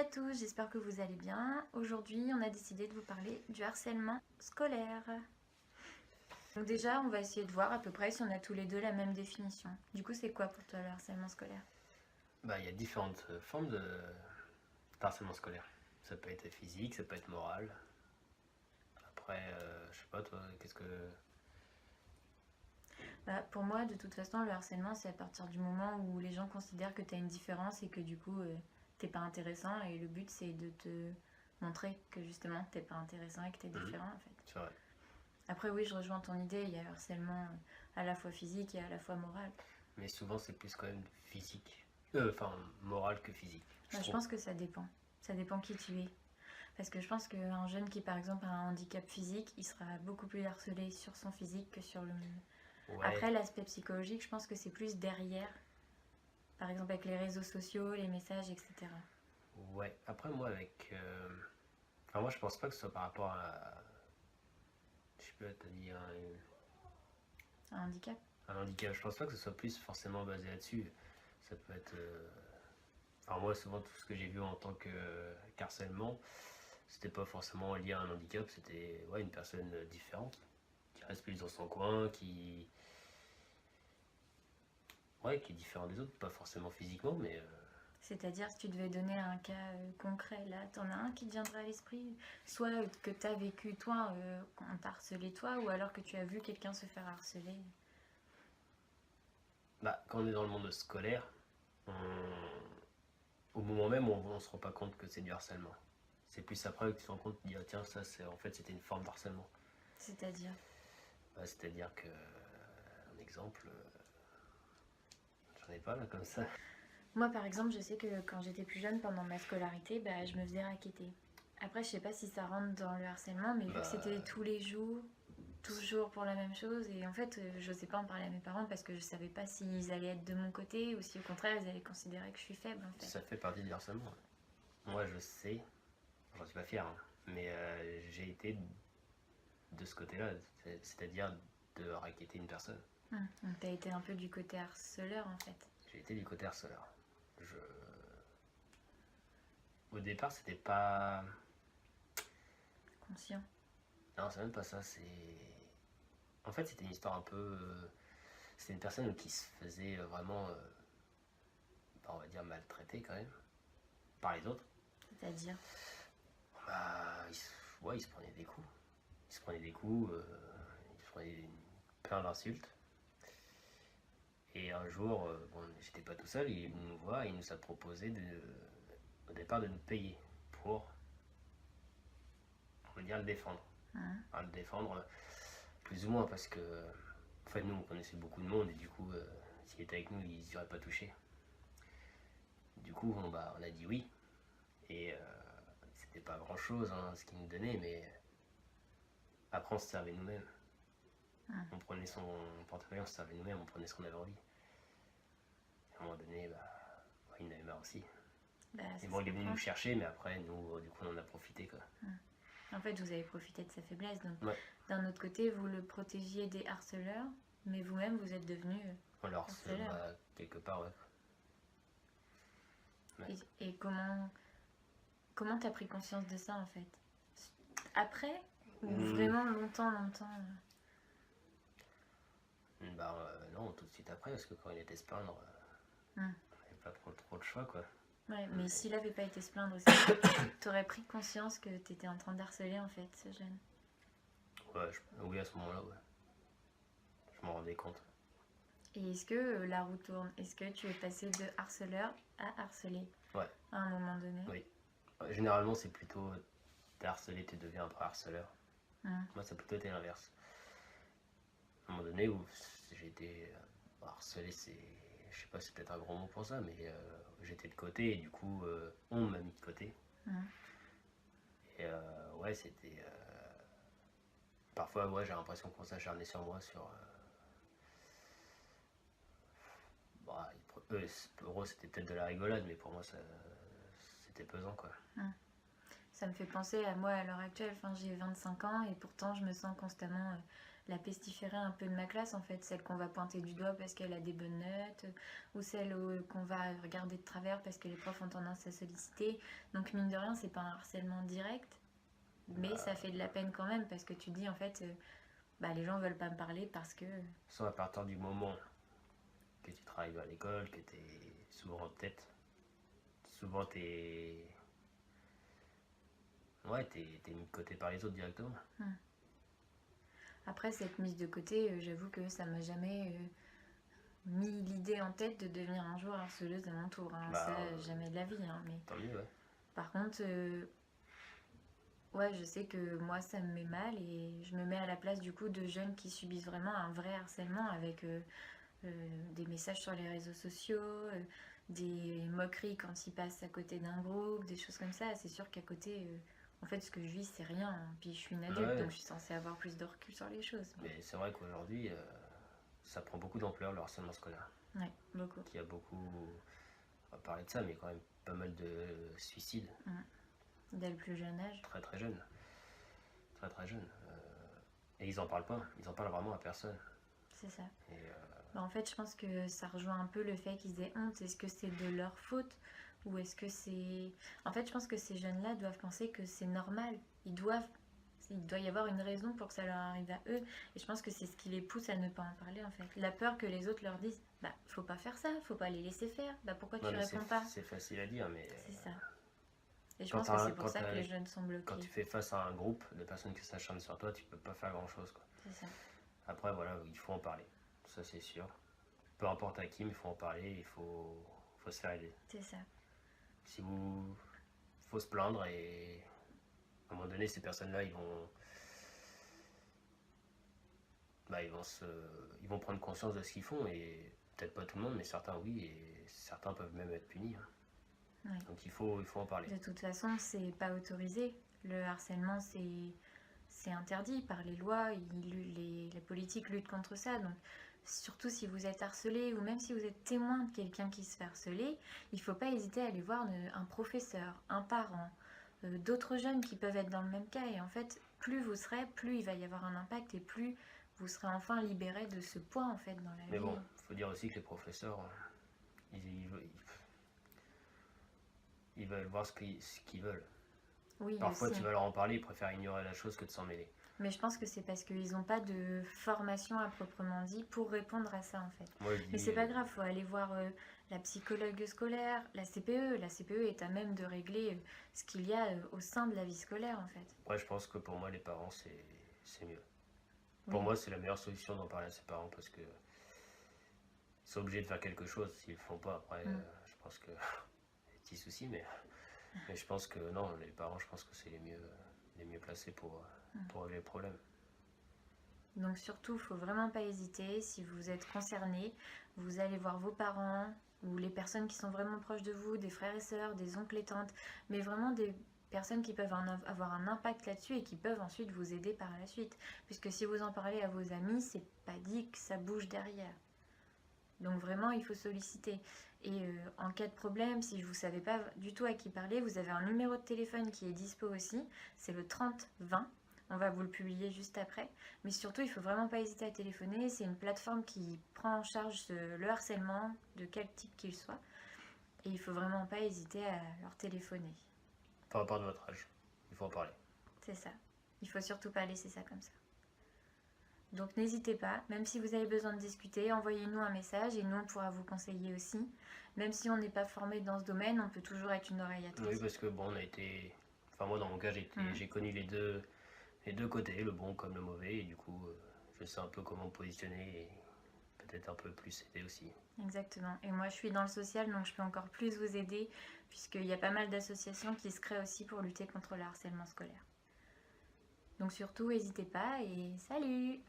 tous, j'espère que vous allez bien. Aujourd'hui, on a décidé de vous parler du harcèlement scolaire. Donc déjà, on va essayer de voir à peu près si on a tous les deux la même définition. Du coup, c'est quoi pour toi le harcèlement scolaire? Il y a différentes formes de harcèlement scolaire. Ça peut être physique, ça peut être moral. Après, je sais pas, toi, qu'est-ce que... Pour moi, de toute façon, le harcèlement, c'est à partir du moment où les gens considèrent que tu as une différence et que du coup, t'es pas intéressant. Et le but, c'est de te montrer que justement, t'es pas intéressant et que t'es différent en fait. C'est vrai. Après, oui, je rejoins ton idée, il y a le harcèlement à la fois physique et à la fois moral. Mais souvent, c'est plus quand même physique. Moral que physique. Je pense que ça dépend. Ça dépend qui tu es. Parce que je pense qu'un jeune qui, par exemple, a un handicap physique, il sera beaucoup plus harcelé sur son physique que sur le... Ouais. Après, l'aspect psychologique, je pense que c'est plus derrière. Par exemple, avec les réseaux sociaux, les messages, etc. Ouais. Après, moi, moi, je pense pas que ce soit par rapport à... Je peux te dire... Un handicap. Un handicap. Je pense pas que ce soit plus forcément basé là-dessus. Ça peut être... moi, souvent, tout ce que j'ai vu en tant qu'harcèlement, c'était pas forcément lié à un handicap, c'était une personne différente, qui reste plus dans son coin, qui est différent des autres, pas forcément physiquement, mais C'est-à-dire, si tu devais donner un cas concret, là, t'en as un qui te viendrait à l'esprit? Soit que t'as vécu toi, qu'on t'a harcelé toi, ou alors que tu as vu quelqu'un se faire harceler. quand on est dans le monde scolaire, au moment même, on se rend pas compte que c'est du harcèlement. C'est plus après que tu te rends compte, tu te dis, ah, tiens, ça, en fait, c'était une forme d'harcèlement. C'est-à-dire? C'est-à-dire que, un exemple, j'en ai pas là comme ça. Moi, par exemple, je sais que quand j'étais plus jeune, pendant ma scolarité, je me faisais racketter. Après, je sais pas si ça rentre dans le harcèlement, mais vu que c'était tous les jours, toujours pour la même chose, et en fait, je n'osais pas en parler à mes parents parce que je savais pas s'ils allaient être de mon côté ou si au contraire, ils allaient considérer que je suis faible, en fait. Ça fait partie du harcèlement. Moi, je sais, j'en suis pas fier, hein, mais j'ai été de ce côté-là, c'est-à-dire de racketter une personne. Donc, t'as été un peu du côté harceleur, en fait. J'ai été du côté harceleur. Au départ, c'était pas... Conscient. Non, c'est même pas ça, En fait, c'était une histoire un peu... C'était une personne qui se faisait vraiment, on va dire, maltraiter quand même, par les autres. C'est-à-dire? Il se prenait des coups. Il se prenait des coups, il se prenait plein d'insultes. Et un jour, j'étais pas tout seul, il nous voit et il nous a proposé au départ de nous payer pour, on va dire, le défendre. Le défendre, plus ou moins, parce que en fait, nous, on connaissait beaucoup de monde et du coup, s'il était avec nous, il s'y aurait pas touché. Du coup, on a dit oui. Et c'était pas grand chose ce qu'il nous donnait, mais après, on se servait nous-mêmes. On prenait son portefeuille, on se servait nous-mêmes, on prenait ce qu'on avait envie. À un moment donné, il en avait marre aussi. Et bon, il est venu nous chercher, mais après, nous, du coup, on en a profité, quoi. En fait, vous avez profité de sa faiblesse. Donc, Ouais. d'un autre côté, vous le protégiez des harceleurs, mais vous-même, vous êtes devenu On leur harceleur. Quelque part, ouais. Et comment t'as pris conscience de ça, en fait? Après? Ou vraiment longtemps Non, tout de suite après, parce que quand il était se plaindre, on n'avait pas trop de choix, quoi. Ouais, mais s'il avait pas été se plaindre, t'aurais pris conscience que t'étais en train d'harceler, en fait, ce jeune. Oui, à ce moment-là, ouais. Je m'en rendais compte. Et est-ce que la roue tourne? Est-ce que tu es passé de harceleur à harcelé? Ouais. À un moment donné? Oui. Généralement, c'est plutôt t'es harcelé, tu deviens un peu harceleur. Moi, ça a plutôt été l'inverse. À un moment donné où j'ai été harcelé, je sais pas, c'est peut-être un gros mot pour ça, mais j'étais de côté et du coup, on m'a mis de côté. Et c'était... Parfois, j'ai l'impression qu'on s'acharnait sur moi, pour eux, c'était peut-être de la rigolade, mais pour moi, c'était pesant, quoi. Ça me fait penser à moi à l'heure actuelle. Enfin, j'ai 25 ans et pourtant, je me sens constamment la pestiférée un peu de ma classe en fait, celle qu'on va pointer du doigt parce qu'elle a des bonnes notes, ou celle qu'on va regarder de travers parce que les profs ont tendance à solliciter. Donc mine de rien, c'est pas un harcèlement direct, mais ça fait de la peine quand même parce que tu te dis en fait, les gens veulent pas me parler parce que... Soit à partir du moment que tu travailles à l'école, que tu es souvent en tête, souvent t'es mis de côté par les autres directement. Après, cette mise de côté, j'avoue que ça m'a jamais mis l'idée en tête de devenir un jour harceleuse à mon tour. Ça, jamais de la vie. Mais... Tant mieux, ouais. Par contre, ouais, je sais que moi, ça me met mal et je me mets à la place du coup de jeunes qui subissent vraiment un vrai harcèlement avec des messages sur les réseaux sociaux, des moqueries quand ils passent à côté d'un groupe, des choses comme ça. C'est sûr qu'à côté... En fait, ce que je vis, c'est rien. Puis je suis une adulte, donc je suis censée avoir plus de recul sur les choses. Mais c'est vrai qu'aujourd'hui, ça prend beaucoup d'ampleur, le harcèlement scolaire. Ouais, beaucoup. Il y a beaucoup, on va parler de ça, mais quand même pas mal de suicides. Dès le plus jeune âge. Très très jeune. Très très jeune. Et ils en parlent pas. Ils en parlent vraiment à personne. C'est ça. En fait, je pense que ça rejoint un peu le fait qu'ils aient honte. Est-ce que c'est de leur faute ? Ou est-ce que c'est... En fait, je pense que ces jeunes-là doivent penser que c'est normal. Il doit y avoir une raison pour que ça leur arrive à eux. Et je pense que c'est ce qui les pousse à ne pas en parler, en fait. La peur que les autres leur disent, faut pas faire ça, faut pas les laisser faire. Pourquoi tu réponds pas ? C'est facile à dire, mais... C'est ça. Et je pense que c'est pour ça que les jeunes sont bloqués. Quand tu fais face à un groupe de personnes qui s'acharnent sur toi, tu peux pas faire grand-chose, quoi. C'est ça. Après, voilà, il faut en parler. Ça, c'est sûr. Peu importe à qui, mais il faut en parler, il faut se faire aider. C'est ça. Si vous... faut se plaindre et à un moment donné, ces personnes-là, ils vont prendre conscience de ce qu'ils font et peut-être pas tout le monde, mais certains oui, et certains peuvent même être punis. Oui. Donc il faut en parler. De toute façon, c'est pas autorisé. Le harcèlement, c'est interdit par les lois. La politique lutte contre ça. Donc surtout si vous êtes harcelé ou même si vous êtes témoin de quelqu'un qui se fait harceler, il ne faut pas hésiter à aller voir un professeur, un parent, d'autres jeunes qui peuvent être dans le même cas. Et en fait, plus vous serez, plus il va y avoir un impact et plus vous serez enfin libéré de ce poids en fait dans la vie. Mais bon, il faut dire aussi que les professeurs, ils veulent voir ce qu'ils veulent. Oui, parfois aussi. Tu vas leur en parler, ils préfèrent ignorer la chose que de s'en mêler. Mais je pense que c'est parce qu'ils n'ont pas de formation à proprement dit pour répondre à ça en fait. Mais c'est pas grave, il faut aller voir la psychologue scolaire, la CPE. La CPE est à même de régler ce qu'il y a au sein de la vie scolaire en fait. Ouais, je pense que pour moi les parents c'est mieux. Pour moi c'est la meilleure solution d'en parler à ses parents parce que ils sont obligés de faire quelque chose. S'ils le font pas après, je pense que c'est un petit souci, mais je pense que non, les parents je pense que c'est les mieux placés pour régler le problème. Donc surtout, il ne faut vraiment pas hésiter. Si vous êtes concerné, vous allez voir vos parents ou les personnes qui sont vraiment proches de vous, des frères et sœurs, des oncles et tantes, mais vraiment des personnes qui peuvent avoir un impact là-dessus et qui peuvent ensuite vous aider par la suite. Puisque si vous en parlez à vos amis, c'est pas dit que ça bouge derrière. Donc vraiment, il faut solliciter. Et en cas de problème, si vous ne savez pas du tout à qui parler, vous avez un numéro de téléphone qui est dispo aussi. C'est le 30-20. On va vous le publier juste après. Mais surtout, il ne faut vraiment pas hésiter à téléphoner. C'est une plateforme qui prend en charge le harcèlement, de quel type qu'il soit. Et il ne faut vraiment pas hésiter à leur téléphoner. Peu importe votre âge, il faut en parler. C'est ça. Il ne faut surtout pas laisser ça comme ça. Donc n'hésitez pas, même si vous avez besoin de discuter, envoyez-nous un message et nous on pourra vous conseiller aussi. Même si on n'est pas formé dans ce domaine, on peut toujours être une oreille attentive. Oui, parce que bon, on a été... Enfin moi dans mon cas, j'ai connu les deux côtés, le bon comme le mauvais, et du coup je sais un peu comment me positionner et peut-être un peu plus aider aussi. Exactement. Et moi je suis dans le social, donc je peux encore plus vous aider, puisqu'il y a pas mal d'associations qui se créent aussi pour lutter contre le harcèlement scolaire. Donc surtout, n'hésitez pas et salut!